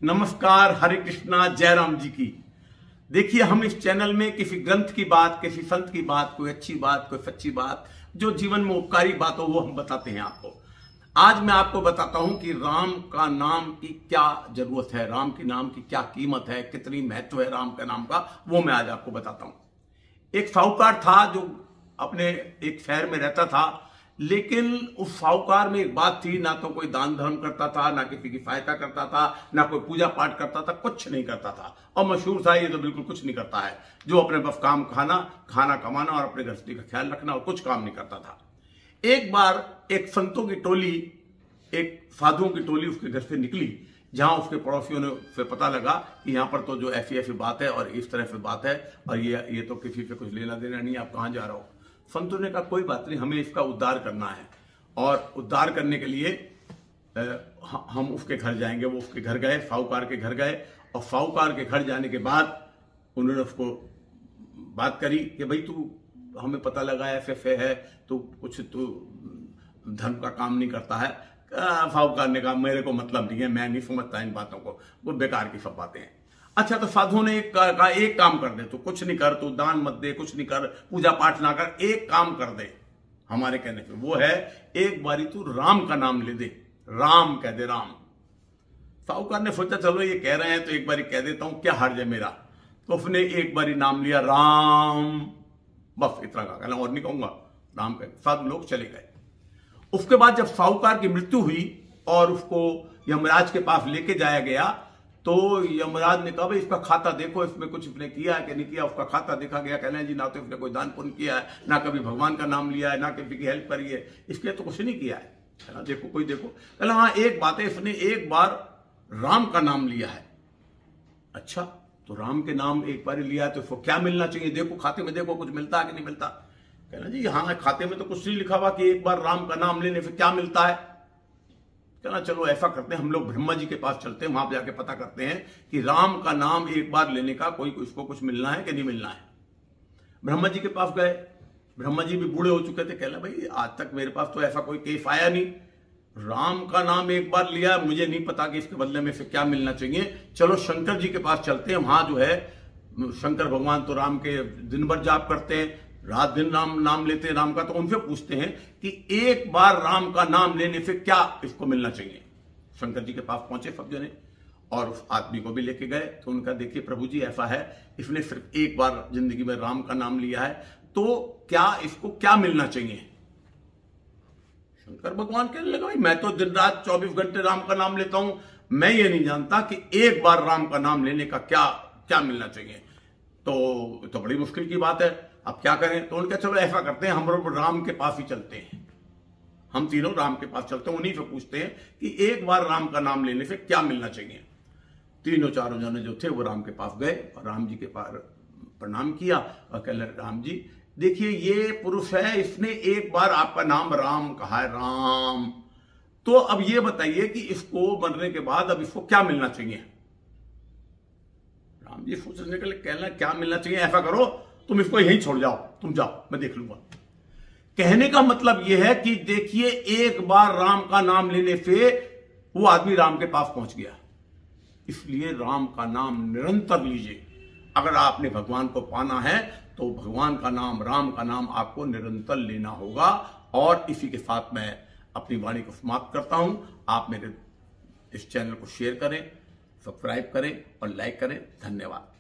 नमस्कार, हरे कृष्णा, जय राम जी की। देखिए, हम इस चैनल में किसी ग्रंथ की बात, किसी संत की बात, कोई अच्छी बात, कोई सच्ची बात, जो जीवन में उपकारी बात हो वो हम बताते हैं आपको। आज मैं आपको बताता हूं कि राम का नाम की क्या जरूरत है, राम के नाम की क्या कीमत है, कितनी महत्व है राम का नाम का, वो मैं आज आपको बताता हूं। एक साहूकार था जो अपने एक शहर में रहता था, लेकिन उस साहूकार में एक बात थी, ना तो कोई दान धर्म करता था, ना किसी की सहायता करता था, ना कोई पूजा पाठ करता था, कुछ नहीं करता था। और मशहूर था ये तो बिल्कुल कुछ नहीं करता है, जो अपने बस काम खाना कमाना और अपने गृहस्थी का ख्याल रखना, और कुछ काम नहीं करता था। एक बार एक संतों की टोली, एक साधुओं की टोली उसके घर से निकली, जहां उसके पड़ोसियों ने से पता लगा कि यहां पर तो जो ऐसी ऐसी बात है और इस तरह से बात है, और ये तो किसी से कुछ लेना देना नहीं, आप कहां जा रहे हो। संतों ने कहा कोई बात नहीं, हमें इसका उद्धार करना है, और उद्धार करने के लिए हम उसके घर जाएंगे। वो उसके घर गए, साहूकार के घर गए, और साहूकार के घर जाने के बाद उन्होंने उसको बात करी कि भाई तू, हमें पता लगा ऐसे है, तो कुछ तू धर्म का काम नहीं करता है। साहूकार ने कहा मेरे को मतलब नहीं है, मैं नहीं समझता इन बातों को, वो बेकार की सब बातें हैं। अच्छा, तो साधुओं ने कहा एक काम कर दे, तू कुछ नहीं कर, तू दान मत दे, कुछ नहीं कर, पूजा पाठ ना कर, एक काम कर दे हमारे कहने पे, वो है एक बारी तू राम का नाम ले दे, राम कह दे, राम। साहूकार ने सोचा चलो ये कह रहे हैं तो एक बारी कह देता हूं, क्या हर्ज है मेरा। तो उसने एक बारी नाम लिया, राम, बस इतना कहा, कहना और नहीं कहूंगा, राम कह। साधु लोग चले गए। उसके बाद जब साहूकार की मृत्यु हुई और उसको यमराज के पास लेके जाया गया, तो यमराज ने कहा भाई इसका खाता देखो, इसमें कुछ इसने किया है कि नहीं किया। उसका खाता देखा गया, कहना जी ना तो इसने कोई दान पुण्य किया है, ना कभी भगवान का नाम लिया है, ना किसी की हेल्प करी है, इसके तो कुछ नहीं किया है। कहना देखो कोई देखो, कहना हाँ एक बात है, इसने एक बार राम का नाम लिया है। अच्छा, तो राम के नाम एक बार लिया है तो इसको क्या मिलना चाहिए, देखो खाते में देखो कुछ मिलता है कि नहीं मिलता। कहना जी हाँ, खाते में तो कुछ नहीं लिखा हुआ कि एक बार राम का नाम लेने से क्या मिलता है। कहना चलो ऐसा करते हैं, हम लोग ब्रह्मा जी के पास चलते हैं, वहां पर जाके पता करते हैं कि राम का नाम एक बार लेने का कोई इसको कुछ मिलना है कि नहीं मिलना है। ब्रह्मा जी के पास गए, ब्रह्मा जी भी बूढ़े हो चुके थे। कहना भाई आज तक मेरे पास तो ऐसा कोई केस आया नहीं, राम का नाम एक बार लिया, मुझे नहीं पता कि इसके बदले में से क्या मिलना चाहिए। चलो शंकर जी के पास चलते हैं, वहां जो है शंकर भगवान तो राम के दिन भर जाप करते हैं, रात दिन नाम लेते हैं राम का, तो उनसे पूछते हैं कि एक बार राम का नाम लेने से क्या इसको मिलना चाहिए। शंकर जी के पास पहुंचे सब जने, और उस आदमी को भी लेके गए। तो उनका देखिए प्रभु जी ऐसा है, इसने सिर्फ एक बार जिंदगी में राम का नाम लिया है, तो क्या इसको क्या मिलना चाहिए। शंकर भगवान कहने लगा भाई मैं तो दिन रात 24 घंटे राम का नाम लेता हूं, मैं ये नहीं जानता कि एक बार राम का नाम लेने का क्या क्या मिलना चाहिए। तो बड़ी मुश्किल की बात है, अब क्या करें। तो उनका चलो ऐसा करते हैं, हम लोग राम के पास ही चलते हैं, हम तीनों राम के पास चलते हैं, उन्हीं से पूछते हैं कि एक बार राम का नाम लेने से क्या मिलना चाहिए। तीनों चारों जने जो थे वो राम के पास गए और राम जी के पास प्रणाम किया और कह रहे राम जी देखिए ये पुरुष है, इसने एक बार आपका नाम राम कहा है, राम, तो अब ये बताइए कि इसको मरने के बाद अब इसको क्या मिलना चाहिए। राम जी सोचने के लिए कहना क्या मिलना चाहिए, ऐसा करो तुम इसको यहीं छोड़ जाओ, तुम जाओ मैं देख लूंगा। कहने का मतलब यह है कि देखिए एक बार राम का नाम लेने से वो आदमी राम के पास पहुंच गया। इसलिए राम का नाम निरंतर लीजिए। अगर आपने भगवान को पाना है तो भगवान का नाम, राम का नाम आपको निरंतर लेना होगा। और इसी के साथ मैं अपनी वाणी को समाप्त करता हूं। आप मेरे इस चैनल को शेयर करें, सब्सक्राइब करें और लाइक करें। धन्यवाद।